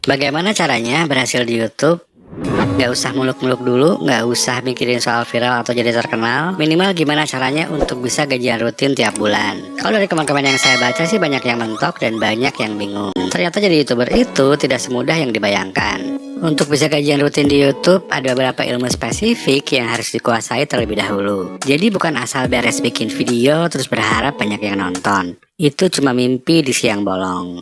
Bagaimana caranya berhasil di YouTube? Gak usah muluk-muluk dulu, gak usah mikirin soal viral atau jadi terkenal. Minimal gimana caranya untuk bisa gajian rutin tiap bulan. Kalau dari komen-komen yang saya baca sih banyak yang mentok dan banyak yang bingung. Ternyata jadi YouTuber itu tidak semudah yang dibayangkan. Untuk bisa gajian rutin di YouTube, ada beberapa ilmu spesifik yang harus dikuasai terlebih dahulu. Jadi bukan asal beres bikin video terus berharap banyak yang nonton. Itu cuma mimpi di siang bolong.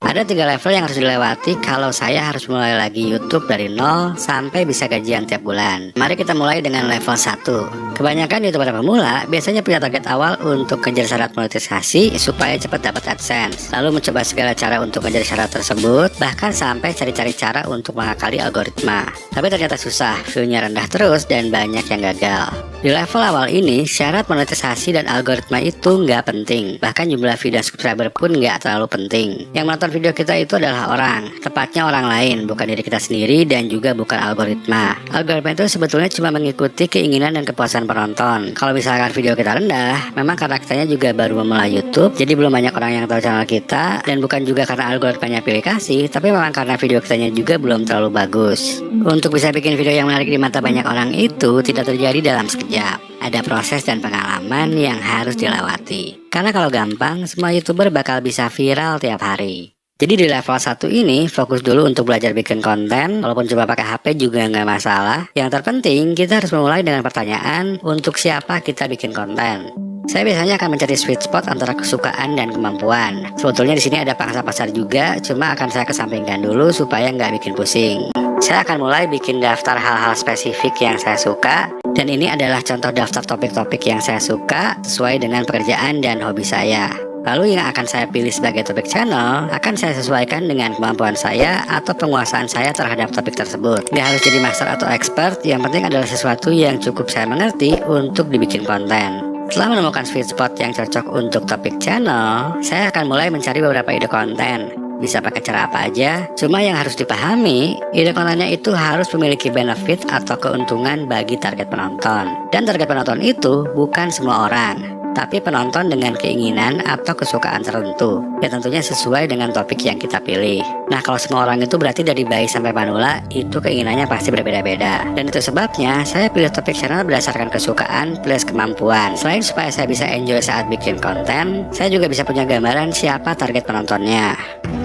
Ada 3 level yang harus dilewati kalau saya harus mulai lagi YouTube dari nol sampai bisa gajian tiap bulan. Mari kita mulai dengan level 1. Kebanyakan YouTuber pemula biasanya punya target awal untuk kejar syarat monetisasi supaya cepat dapat AdSense. Lalu mencoba segala cara untuk kejar syarat tersebut, bahkan sampai cari-cari cara untuk mengakali algoritma. Tapi ternyata susah, view-nya rendah terus dan banyak yang gagal. Di level awal ini, syarat monetisasi dan algoritma itu nggak penting. Bahkan jumlah view dan subscriber pun nggak terlalu penting. Yang menonton video kita itu adalah orang, tepatnya orang lain, bukan diri kita sendiri dan juga bukan algoritma. Algoritma itu sebetulnya cuma mengikuti keinginan dan kepuasan penonton. Kalau misalkan video kita rendah, memang karena kitanya juga baru memulai YouTube, jadi belum banyak orang yang tahu channel kita, dan bukan juga karena algoritmanya pilih kasih, tapi memang karena video kitanya juga belum terlalu bagus. Untuk bisa bikin video yang menarik di mata banyak orang itu tidak terjadi dalam sekejap. Ada proses dan pengalaman yang harus dilewati. Karena kalau gampang, semua YouTuber bakal bisa viral tiap hari. Jadi di level 1 ini fokus dulu untuk belajar bikin konten. Walaupun coba pakai HP juga nggak masalah. Yang terpenting kita harus memulai dengan pertanyaan untuk siapa kita bikin konten. Saya biasanya akan mencari sweet spot antara kesukaan dan kemampuan. Sebetulnya di sini ada pangsa pasar juga, cuma akan saya kesampingkan dulu supaya nggak bikin pusing. Saya akan mulai bikin daftar hal-hal spesifik yang saya suka. Dan ini adalah contoh daftar topik-topik yang saya suka sesuai dengan pekerjaan dan hobi saya. Lalu yang akan saya pilih sebagai topik channel akan saya sesuaikan dengan kemampuan saya atau penguasaan saya terhadap topik tersebut. Gak harus jadi master atau expert, yang penting adalah sesuatu yang cukup saya mengerti untuk dibikin konten. Setelah menemukan sweet spot yang cocok untuk topik channel, saya akan mulai mencari beberapa ide konten. Bisa pakai cara apa aja, cuma yang harus dipahami, ide kontennya itu harus memiliki benefit atau keuntungan bagi target penonton. Dan target penonton itu bukan semua orang, tapi penonton dengan keinginan atau kesukaan tertentu, ya tentunya sesuai dengan topik yang kita pilih. Nah, kalau semua orang itu berarti dari bayi sampai manula, itu keinginannya pasti berbeda-beda. Dan itu sebabnya saya pilih topik channel berdasarkan kesukaan plus kemampuan. Selain supaya saya bisa enjoy saat bikin konten, saya juga bisa punya gambaran siapa target penontonnya.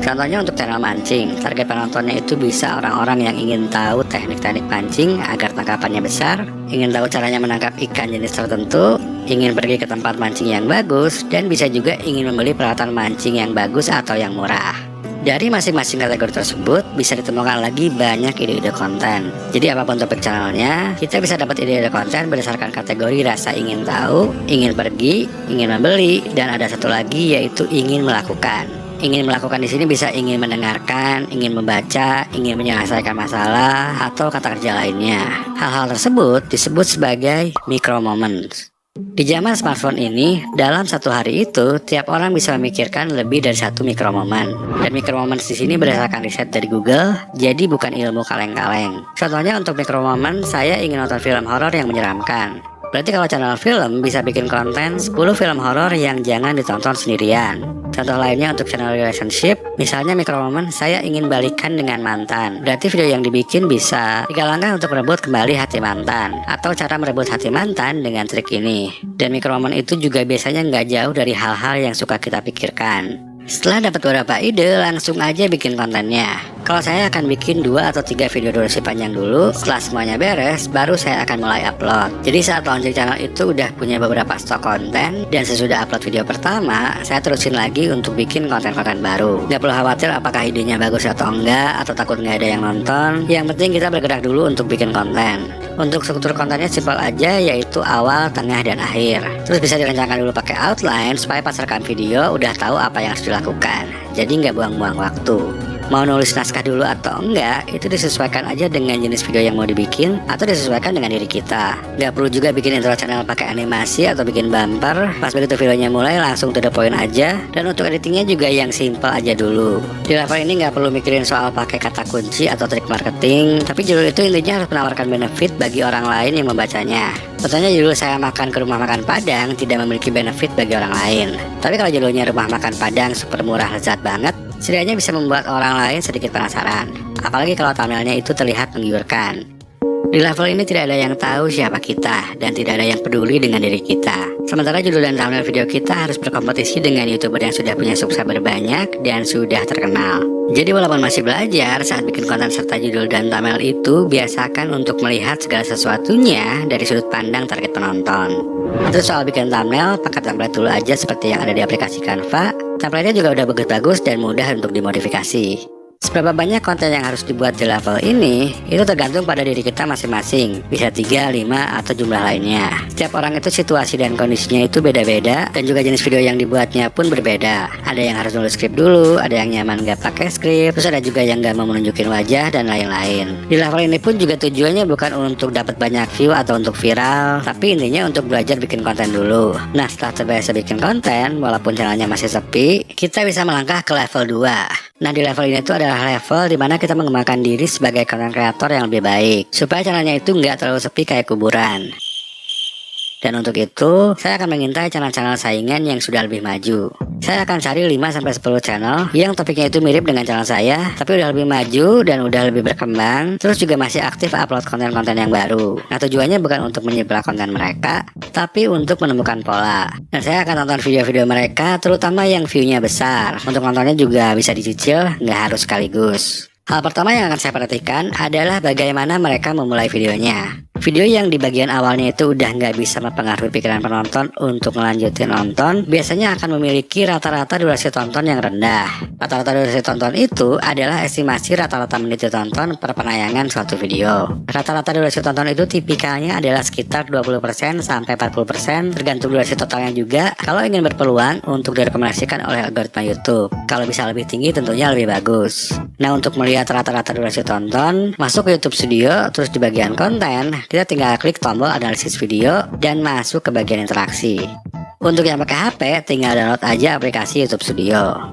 Contohnya untuk channel mancing, target penontonnya itu bisa orang-orang yang ingin tahu teknik-teknik pancing agar tangkapannya besar, ingin tahu caranya menangkap ikan jenis tertentu, ingin pergi ke tempat mancing yang bagus, dan bisa juga ingin membeli peralatan mancing yang bagus atau yang murah. Dari masing-masing kategori tersebut bisa ditemukan lagi banyak ide-ide konten. Jadi apapun topik channelnya, kita bisa dapat ide-ide konten berdasarkan kategori rasa ingin tahu, ingin pergi, ingin membeli, dan ada satu lagi yaitu ingin melakukan. Ingin melakukan di sini bisa ingin mendengarkan, ingin membaca, ingin menyelesaikan masalah, atau kata kerja lainnya. Hal-hal tersebut disebut sebagai micro moments. Di zaman smartphone ini, dalam satu hari itu, tiap orang bisa memikirkan lebih dari satu micro moment. Dan micro moments di sini berdasarkan riset dari Google, jadi bukan ilmu kaleng-kaleng. Contohnya untuk micro moment, saya ingin nonton film horor yang menyeramkan. Berarti kalau channel film bisa bikin konten 10 film horor yang jangan ditonton sendirian. Contoh lainnya untuk channel relationship, misalnya micro moment saya ingin balikan dengan mantan. Berarti video yang dibikin bisa 3 langkah untuk merebut kembali hati mantan, atau cara merebut hati mantan dengan trik ini. Dan micro moment itu juga biasanya nggak jauh dari hal-hal yang suka kita pikirkan. Setelah dapat beberapa ide, langsung aja bikin kontennya. Kalau saya akan bikin 2 atau 3 video durasi panjang dulu. Setelah semuanya beres, baru saya akan mulai upload. Jadi saat launching channel itu udah punya beberapa stok konten, dan sesudah upload video pertama, saya terusin lagi untuk bikin konten-konten baru. Gak perlu khawatir apakah idenya bagus atau enggak, atau takut nggak ada yang nonton. Yang penting kita bergerak dulu untuk bikin konten. Untuk struktur kontennya simpel aja, yaitu awal, tengah, dan akhir. Terus bisa direncanakan dulu pakai outline supaya pas rekam video udah tahu apa yang harus dilakukan. Jadi nggak buang-buang waktu. Mau nulis naskah dulu atau enggak, itu disesuaikan aja dengan jenis video yang mau dibikin, atau disesuaikan dengan diri kita. Nggak perlu juga bikin intro channel pakai animasi atau bikin bumper. Pas begitu videonya mulai langsung to the point aja. Dan untuk editingnya juga yang simple aja dulu. Di level ini nggak perlu mikirin soal pakai kata kunci atau trik marketing, tapi judul itu intinya harus menawarkan benefit bagi orang lain yang membacanya. Contohnya judul saya makan ke rumah makan Padang tidak memiliki benefit bagi orang lain. Tapi kalau judulnya rumah makan Padang super murah lezat banget, setidaknya bisa membuat orang lain sedikit penasaran. Apalagi kalau thumbnailnya itu terlihat menggiurkan. Di level ini tidak ada yang tahu siapa kita dan tidak ada yang peduli dengan diri kita. Sementara judul dan thumbnail video kita harus berkompetisi dengan YouTuber yang sudah punya subscriber banyak dan sudah terkenal. Jadi walaupun masih belajar, saat bikin konten serta judul dan thumbnail itu biasakan untuk melihat segala sesuatunya dari sudut pandang target penonton. Terus soal bikin thumbnail, pakai template dulu aja seperti yang ada di aplikasi Canva. Templatenya juga udah bagus-bagus dan mudah untuk dimodifikasi. Seberapa banyak konten yang harus dibuat di level ini, itu tergantung pada diri kita masing-masing. Bisa 3, 5, atau jumlah lainnya. Setiap orang itu situasi dan kondisinya itu beda-beda, dan juga jenis video yang dibuatnya pun berbeda. Ada yang harus nulis skrip dulu, ada yang nyaman gak pakai skrip, terus ada juga yang gak mau menunjukin wajah, dan lain-lain. Di level ini pun juga tujuannya bukan untuk dapat banyak view atau untuk viral, tapi intinya untuk belajar bikin konten dulu. Nah, setelah terbiasa bikin konten, walaupun channelnya masih sepi, kita bisa melangkah ke level 2. Nah, di level ini tuh adalah level dimana kita mengembangkan diri sebagai content creator yang lebih baik, supaya channelnya itu nggak terlalu sepi kayak kuburan. Dan untuk itu, saya akan mengintai channel-channel saingan yang sudah lebih maju. Saya akan cari 5-10 channel yang topiknya itu mirip dengan channel saya, tapi udah lebih maju dan udah lebih berkembang, terus juga masih aktif upload konten-konten yang baru. Nah, tujuannya bukan untuk menyebelah konten mereka, tapi untuk menemukan pola. Dan saya akan tonton video-video mereka, terutama yang view-nya besar. Untuk nontonnya juga bisa dicicil, nggak harus sekaligus. Hal pertama yang akan saya perhatikan adalah bagaimana mereka memulai videonya. Video yang di bagian awalnya itu udah nggak bisa mempengaruhi pikiran penonton untuk melanjutin nonton, biasanya akan memiliki rata-rata durasi tonton yang rendah. Rata-rata durasi tonton itu adalah estimasi rata-rata menit ditonton per penayangan suatu video. Rata-rata durasi tonton itu tipikalnya adalah sekitar 20% sampai 40%, tergantung durasi totalnya juga kalau ingin berpeluang untuk direkomendasikan oleh algoritma YouTube. Kalau bisa lebih tinggi tentunya lebih bagus. Nah, untuk melihat rata-rata durasi tonton, masuk ke YouTube Studio, terus di bagian konten, kita tinggal klik tombol analisis video dan masuk ke bagian interaksi. Untuk yang pakai HP, tinggal download aja aplikasi YouTube Studio.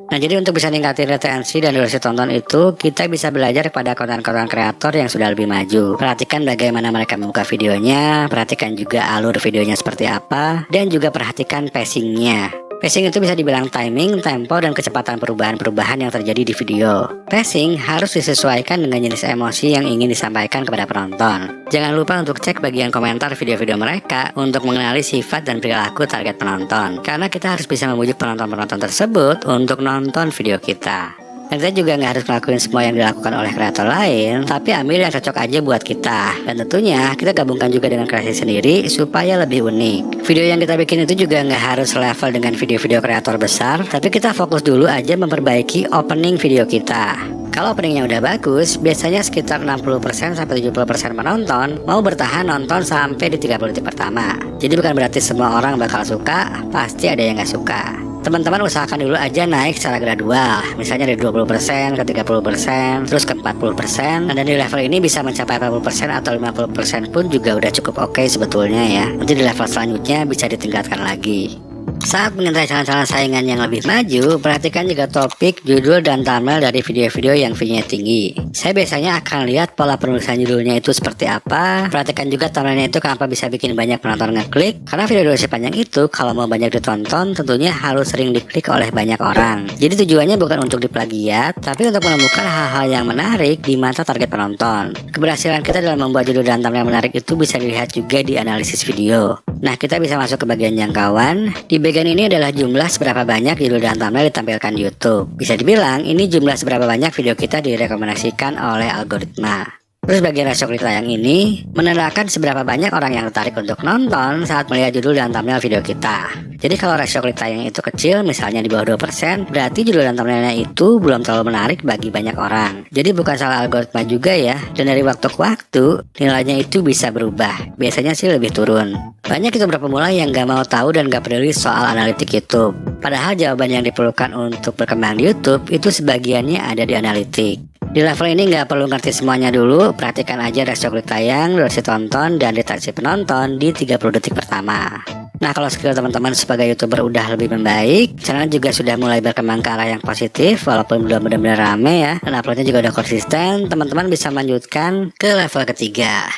Nah, jadi untuk bisa ningkatin retensi dan durasi tonton itu, kita bisa belajar pada konten-konten kreator yang sudah lebih maju. Perhatikan bagaimana mereka membuka videonya, perhatikan juga alur videonya seperti apa, dan juga perhatikan pacingnya. Pacing itu bisa dibilang timing, tempo, dan kecepatan perubahan-perubahan yang terjadi di video. Pacing harus disesuaikan dengan jenis emosi yang ingin disampaikan kepada penonton. Jangan lupa untuk cek bagian komentar video-video mereka untuk mengenali sifat dan perilaku target penonton. Karena kita harus bisa membujuk penonton-penonton tersebut untuk nonton video kita. Dan kita juga nggak harus ngelakuin semua yang dilakukan oleh kreator lain, tapi ambil yang cocok aja buat kita. Dan tentunya kita gabungkan juga dengan kreasi sendiri supaya lebih unik. Video yang kita bikin itu juga nggak harus level dengan video-video kreator besar, tapi kita fokus dulu aja memperbaiki opening video kita. Kalau openingnya udah bagus, biasanya sekitar 60% sampai 70% penonton mau bertahan nonton sampai di 30 detik pertama. Jadi bukan berarti semua orang bakal suka, pasti ada yang nggak suka. Teman-teman usahakan dulu aja naik secara gradual, misalnya dari 20% ke 30%, terus ke 40%, dan di level ini bisa mencapai 40% atau 50% pun juga udah cukup oke sebetulnya ya. Nanti di level selanjutnya bisa ditingkatkan lagi. Saat mengintai channel-channel saingan yang lebih maju, perhatikan juga topik, judul, dan thumbnail dari video-video yang view-nya tinggi. Saya biasanya akan lihat pola penulisan judulnya itu seperti apa. Perhatikan juga thumbnailnya itu kenapa bisa bikin banyak penonton ngeklik. Karena video durasi panjang itu kalau mau banyak ditonton tentunya harus sering diklik oleh banyak orang. Jadi tujuannya bukan untuk diplagiat, tapi untuk menemukan hal-hal yang menarik di mata target penonton. Keberhasilan kita dalam membuat judul dan thumbnail menarik itu bisa dilihat juga di analisis video. Nah, kita bisa masuk ke bagian jangkauan. Di bagian ini adalah jumlah seberapa banyak judul dan thumbnail ditampilkan di YouTube. Bisa dibilang ini jumlah seberapa banyak video kita direkomendasikan oleh algoritma. Terus bagian rasio klik tayang ini menandakan seberapa banyak orang yang tertarik untuk nonton saat melihat judul dan thumbnail video kita. Jadi kalau rasio klik tayang itu kecil, misalnya di bawah 2%, berarti judul dan thumbnailnya itu belum terlalu menarik bagi banyak orang. Jadi bukan salah algoritma juga ya, dan dari waktu ke waktu nilainya itu bisa berubah. Biasanya sih lebih turun. Banyak YouTuber pemula yang gak mau tahu dan gak peduli soal analitik YouTube. Padahal jawaban yang diperlukan untuk berkembang di YouTube itu sebagiannya ada di analitik. Di level ini nggak perlu ngerti semuanya dulu, perhatikan aja rasio klik tayang, durasi tonton, dan retensi penonton di 30 detik pertama. Nah, kalau skill teman-teman sebagai YouTuber udah lebih membaik, channel juga sudah mulai berkembang ke arah yang positif, walaupun belum benar-benar rame ya, dan uploadnya juga udah konsisten, teman-teman bisa melanjutkan ke level ketiga.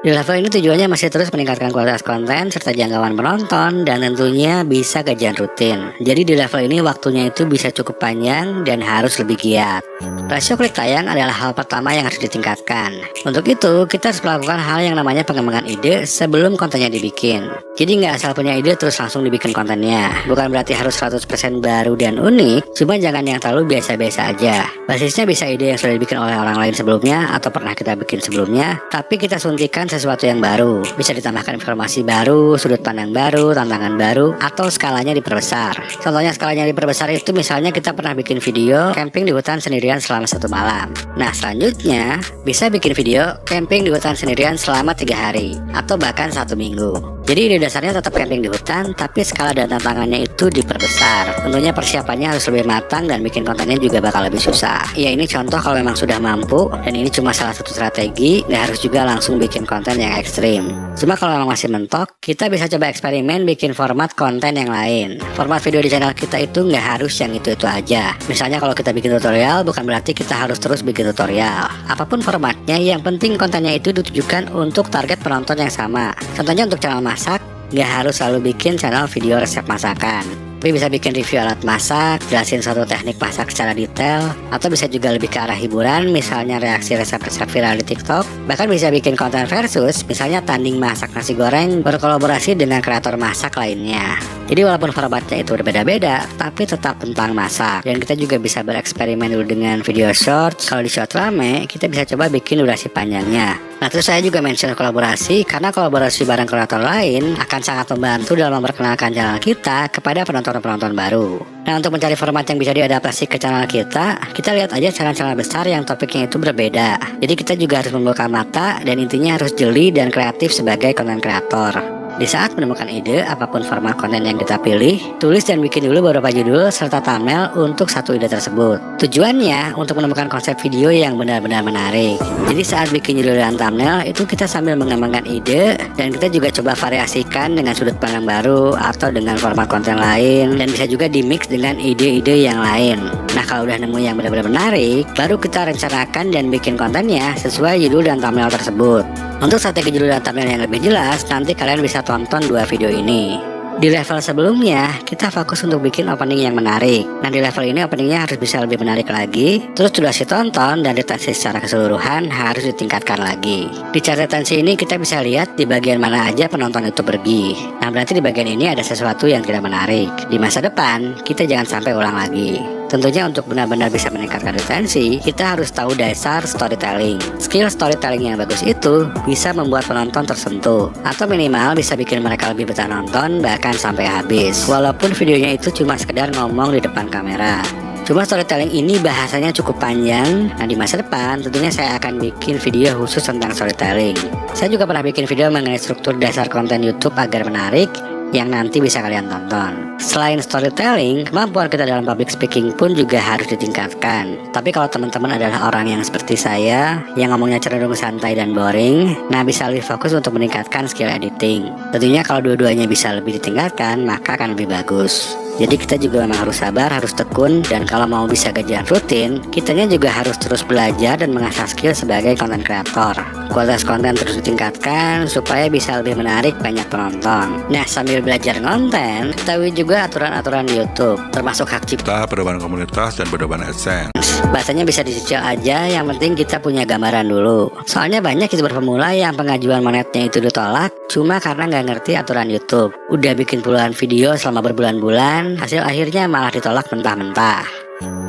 Di level ini tujuannya masih terus meningkatkan kualitas konten serta jangkauan penonton dan tentunya bisa gajian rutin. Jadi di level ini waktunya itu bisa cukup panjang dan harus lebih giat. Rasio klik tayang adalah hal pertama yang harus ditingkatkan. Untuk itu kita harus melakukan hal yang namanya pengembangan ide sebelum kontennya dibikin. Jadi nggak asal punya ide terus langsung dibikin kontennya. Bukan berarti harus 100% baru dan unik, cuma jangan yang terlalu biasa-biasa aja. Basisnya bisa ide yang sudah dibikin oleh orang lain sebelumnya atau pernah kita bikin sebelumnya, tapi kita suntikan sesuatu yang baru. Bisa ditambahkan informasi baru, sudut pandang baru, tantangan baru, atau skalanya diperbesar. Contohnya skalanya diperbesar itu misalnya kita pernah bikin video camping di hutan sendirian selama 1 malam. Nah selanjutnya bisa bikin video camping di hutan sendirian selama 3 hari atau bahkan 1 minggu. Jadi ide dasarnya tetap camping di hutan, tapi skala dan tantangannya itu diperbesar. Tentunya persiapannya harus lebih matang dan bikin kontennya juga bakal lebih susah. Ya ini contoh kalau memang sudah mampu, dan ini cuma salah satu strategi, nggak harus juga langsung bikin konten yang ekstrim. Cuma kalau memang masih mentok, kita bisa coba eksperimen bikin format konten yang lain. Format video di channel kita itu nggak harus yang itu-itu aja. Misalnya kalau kita bikin tutorial, bukan berarti kita harus terus bikin tutorial. Apapun formatnya, yang penting kontennya itu ditujukan untuk target penonton yang sama. Contohnya untuk channel masak, nggak harus selalu bikin channel video resep masakan, tapi bisa bikin review alat masak, jelasin suatu teknik masak secara detail, atau bisa juga lebih ke arah hiburan, misalnya reaksi resep-resep viral di TikTok. Bahkan bisa bikin konten versus, misalnya tanding masak nasi goreng berkolaborasi dengan kreator masak lainnya. Jadi walaupun formatnya itu berbeda-beda, tapi tetap tentang masak. Dan kita juga bisa bereksperimen dulu dengan video short. Kalau di short rame, kita bisa coba bikin durasi panjangnya. Nah terus saya juga mention kolaborasi, karena kolaborasi bareng kreator lain akan sangat membantu dalam memperkenalkan channel kita kepada penonton-penonton baru. Nah untuk mencari format yang bisa diadaptasi ke channel kita lihat aja channel-channel besar yang topiknya itu berbeda. Jadi kita juga harus membuka mata dan intinya harus jeli dan kreatif sebagai konten kreator. Di saat menemukan ide, apapun format konten yang kita pilih, tulis dan bikin dulu beberapa judul serta thumbnail untuk satu ide tersebut. Tujuannya untuk menemukan konsep video yang benar-benar menarik. Jadi saat bikin judul dan thumbnail itu kita sambil mengembangkan ide, dan kita juga coba variasikan dengan sudut pandang baru atau dengan format konten lain, dan bisa juga dimix dengan ide-ide yang lain. Nah kalau udah nemu yang benar-benar menarik, baru kita rencanakan dan bikin kontennya sesuai judul dan thumbnail tersebut. Untuk strategi judul dan thumbnail yang lebih jelas, nanti kalian bisa tonton 2 video ini. Di level sebelumnya, kita fokus untuk bikin opening yang menarik. Nah di level ini openingnya harus bisa lebih menarik lagi. Terus durasi tonton dan retensi secara keseluruhan harus ditingkatkan lagi. Di chart retensi ini kita bisa lihat di bagian mana aja penonton itu pergi. Nah berarti di bagian ini ada sesuatu yang tidak menarik. Di masa depan, kita jangan sampai ulang lagi. Tentunya untuk benar-benar bisa meningkatkan retensi, kita harus tahu dasar storytelling. Skill storytelling yang bagus itu bisa membuat penonton tersentuh, atau minimal bisa bikin mereka lebih betah nonton bahkan sampai habis. Walaupun videonya itu cuma sekedar ngomong di depan kamera. Cuma storytelling ini bahasanya cukup panjang. Nah di masa depan tentunya saya akan bikin video khusus tentang storytelling. Saya juga pernah bikin video mengenai struktur dasar konten YouTube agar menarik, yang nanti bisa kalian tonton. Selain storytelling, kemampuan kita dalam public speaking pun juga harus ditingkatkan. Tapi kalau teman-teman adalah orang yang seperti saya, yang ngomongnya cenderung santai dan boring, nah bisa lebih fokus untuk meningkatkan skill editing. Tentunya kalau dua-duanya bisa lebih ditingkatkan, maka akan lebih bagus. Jadi kita juga memang harus sabar, harus tekun, dan kalau mau bisa gajian rutin, kitanya juga harus terus belajar dan mengasah skill sebagai konten kreator. Kualitas konten terus ditingkatkan supaya bisa lebih menarik banyak penonton. Nah sambil belajar konten, ketahui juga aturan-aturan di YouTube, termasuk hak cipta, pedoman komunitas, dan pedoman AdSense. Bahasanya bisa dicicil aja, yang penting kita punya gambaran dulu. Soalnya banyak YouTuber pemula yang pengajuan monetnya itu ditolak cuma karena nggak ngerti aturan YouTube. Udah bikin puluhan video selama berbulan-bulan, hasil akhirnya malah ditolak mentah-mentah.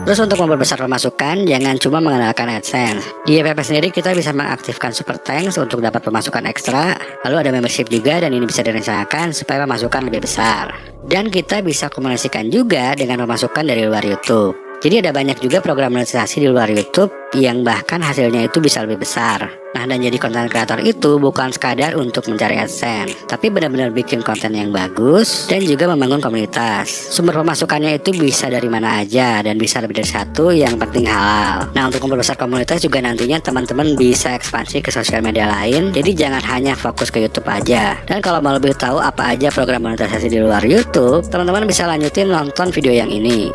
Terus untuk memperbesar pemasukan, jangan cuma mengandalkan AdSense. Di FYP sendiri kita bisa mengaktifkan Super Thanks untuk dapat pemasukan ekstra. Lalu ada membership juga, dan ini bisa direncanakan supaya pemasukan lebih besar. Dan kita bisa komunikasikan juga dengan pemasukan dari luar YouTube. Jadi ada banyak juga program monetisasi di luar YouTube yang bahkan hasilnya itu bisa lebih besar. Nah dan jadi konten kreator itu bukan sekadar untuk mencari AdSense, tapi benar-benar bikin konten yang bagus dan juga membangun komunitas. Sumber pemasukannya itu bisa dari mana aja dan bisa lebih dari satu, yang penting halal. Nah untuk memperbesar komunitas juga nantinya teman-teman bisa ekspansi ke sosial media lain. Jadi jangan hanya fokus ke YouTube aja. Dan kalau mau lebih tahu apa aja program monetisasi di luar YouTube, teman-teman bisa lanjutin nonton video yang ini.